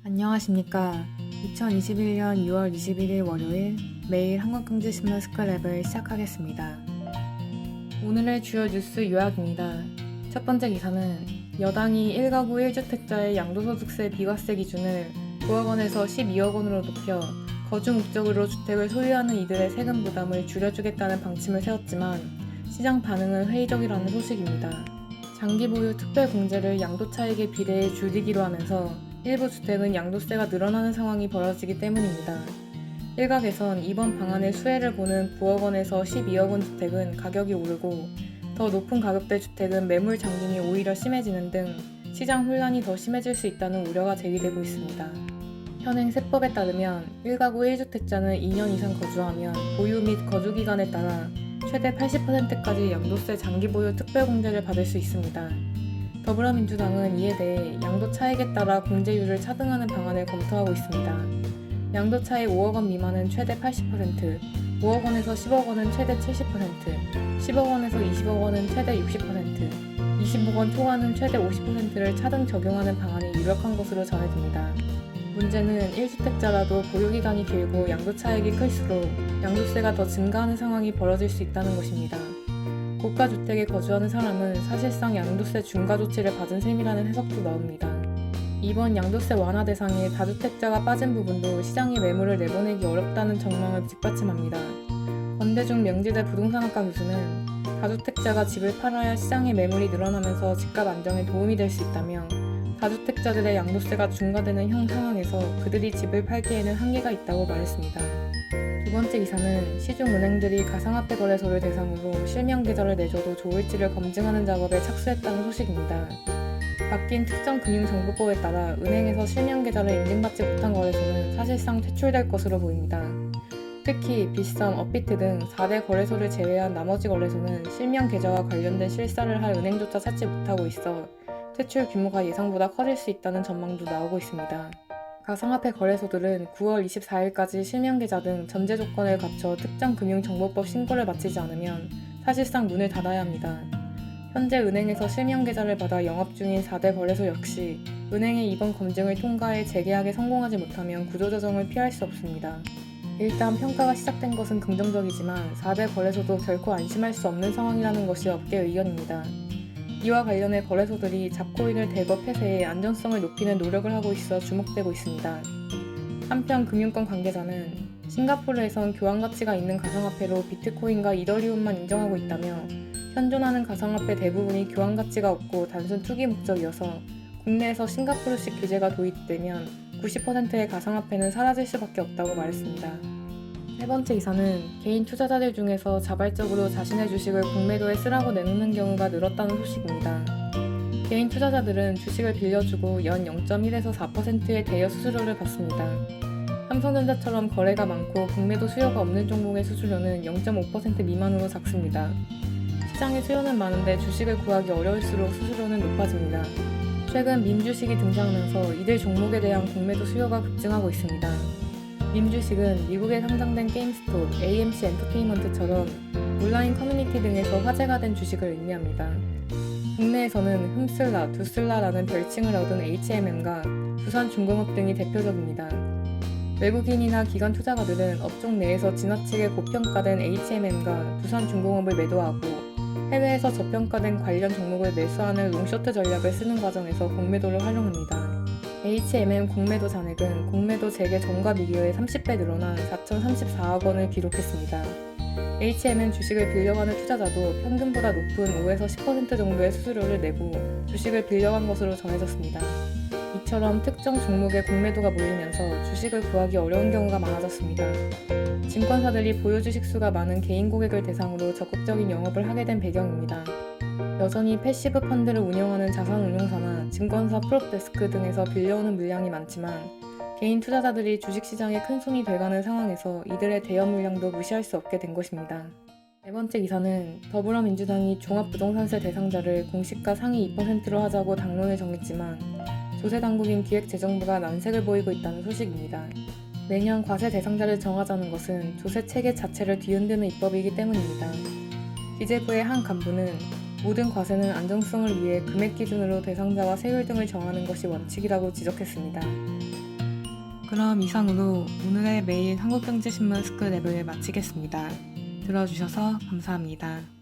안녕하십니까. 2021년 2월 21일 월요일 매일 한국경제신문 스크랩을 시작하겠습니다. 오늘의 주요 뉴스 요약입니다. 첫 번째 기사는 여당이 1가구 1주택자의 양도소득세 비과세 기준을 9억 원에서 12억 원으로 높여 거주 목적으로 주택을 소유하는 이들의 세금 부담을 줄여주겠다는 방침을 세웠지만 시장 반응은 회의적이라는 소식입니다. 장기 보유 특별 공제를 양도 차익에 비례해 줄이기로 하면서 일부 주택은 양도세가 늘어나는 상황이 벌어지기 때문입니다. 일각에선 이번 방안의 수혜를 보는 9억 원에서 12억 원 주택은 가격이 오르고 더 높은 가격대 주택은 매물 잠김이 오히려 심해지는 등 시장 혼란이 더 심해질 수 있다는 우려가 제기되고 있습니다. 현행 세법에 따르면 1가구 1주택자는 2년 이상 거주하면 보유 및 거주 기간에 따라 최대 80%까지 양도세 장기 보유 특별 공제를 받을 수 있습니다. 더불어민주당은 이에 대해 양도 차익에 따라 공제율을 차등하는 방안을 검토하고 있습니다. 양도 차익 5억 원 미만은 최대 80%, 5억 원에서 10억 원은 최대 70%, 10억 원에서 20억 원은 최대 60%, 20억 원 초과는 최대 50%를 차등 적용하는 방안이 유력한 것으로 전해집니다. 문제는 1주택자라도 보유기간이 길고 양도 차익이 클수록 양도세가 더 증가하는 상황이 벌어질 수 있다는 것입니다. 고가 주택에 거주하는 사람은 사실상 양도세 중과 조치를 받은 셈이라는 해석도 나옵니다. 이번 양도세 완화 대상에 다주택자가 빠진 부분도 시장에 매물을 내보내기 어렵다는 전망을 뒷받침합니다. 권대중 명지대 부동산학과 교수는 다주택자가 집을 팔아야 시장의 매물이 늘어나면서 집값 안정에 도움이 될 수 있다며 다주택자들의 양도세가 중과되는 형 상황에서 그들이 집을 팔기에는 한계가 있다고 말했습니다. 두 번째 기사는 시중은행들이 가상화폐 거래소를 대상으로 실명 계좌를 내줘도 좋을지를 검증하는 작업에 착수했다는 소식입니다. 바뀐 특정 금융정보법에 따라 은행에서 실명 계좌를 인증받지 못한 거래소는 사실상 퇴출될 것으로 보입니다. 특히 빗썸, 업비트 등 4대 거래소를 제외한 나머지 거래소는 실명 계좌와 관련된 실사를 할 은행조차 찾지 못하고 있어 퇴출 규모가 예상보다 커질 수 있다는 전망도 나오고 있습니다. 가상화폐 거래소들은 9월 24일까지 실명계좌 등 전제 조건을 갖춰 특정 금융정보법 신고를 마치지 않으면 사실상 문을 닫아야 합니다. 현재 은행에서 실명계좌를 받아 영업 중인 4대 거래소 역시 은행의 이번 검증을 통과해 재계약에 성공하지 못하면 구조조정을 피할 수 없습니다. 일단 평가가 시작된 것은 긍정적이지만 4대 거래소도 결코 안심할 수 없는 상황이라는 것이 업계 의견입니다. 이와 관련해 거래소들이 잡코인을 대거 폐쇄해 안전성을 높이는 노력을 하고 있어 주목되고 있습니다. 한편 금융권 관계자는 싱가포르에선 교환 가치가 있는 가상화폐로 비트코인과 이더리움만 인정하고 있다며 현존하는 가상화폐 대부분이 교환 가치가 없고 단순 투기 목적이어서 국내에서 싱가포르식 규제가 도입되면 90%의 가상화폐는 사라질 수밖에 없다고 말했습니다. 세 번째 기사는 개인 투자자들 중에서 자발적으로 자신의 주식을 공매도에 쓰라고 내놓는 경우가 늘었다는 소식입니다. 개인 투자자들은 주식을 빌려주고 연 0.1에서 4%의 대여 수수료를 받습니다. 삼성전자처럼 거래가 많고 공매도 수요가 없는 종목의 수수료는 0.5% 미만으로 작습니다. 시장에 수요는 많은데 주식을 구하기 어려울수록 수수료는 높아집니다. 최근 밈주식이 등장하면서 이들 종목에 대한 공매도 수요가 급증하고 있습니다. 밈주식은 미국에 상장된 게임스톱, AMC 엔터테인먼트처럼 온라인 커뮤니티 등에서 화제가 된 주식을 의미합니다. 국내에서는 흠슬라, 두슬라라는 별칭을 얻은 HMM과 두산중공업 등이 대표적입니다. 외국인이나 기관 투자가들은 업종 내에서 지나치게 고평가된 HMM과 두산중공업을 매도하고 해외에서 저평가된 관련 종목을 매수하는 롱셔트 전략을 쓰는 과정에서 공매도를 활용합니다. HMM 공매도 잔액은 공매도 재개 전과 비교해 30배 늘어나 4,034억 원을 기록했습니다. HMM 주식을 빌려가는 투자자도 평균보다 높은 5에서 10% 정도의 수수료를 내고 주식을 빌려간 것으로 전해졌습니다. 이처럼 특정 종목의 공매도가 몰리면서 주식을 구하기 어려운 경우가 많아졌습니다. 증권사들이 보유 주식 수가 많은 개인 고객을 대상으로 적극적인 영업을 하게 된 배경입니다. 여전히 패시브 펀드를 운영하는 자산운용사나 증권사 프롭데스크 등에서 빌려오는 물량이 많지만 개인 투자자들이 주식시장에 큰 손이 돼가는 상황에서 이들의 대여 물량도 무시할 수 없게 된 것입니다. 네 번째 기사는 더불어민주당이 종합부동산세 대상자를 공시가 상위 2%로 하자고 당론을 정했지만 조세당국인 기획재정부가 난색을 보이고 있다는 소식입니다. 매년 과세 대상자를 정하자는 것은 조세 체계 자체를 뒤흔드는 입법이기 때문입니다. 기재부의 한 간부는 모든 과세는 안정성을 위해 금액 기준으로 대상자와 세율 등을 정하는 것이 원칙이라고 지적했습니다. 그럼 이상으로 오늘의 매일 한국경제신문 스크랩을 마치겠습니다. 들어주셔서 감사합니다.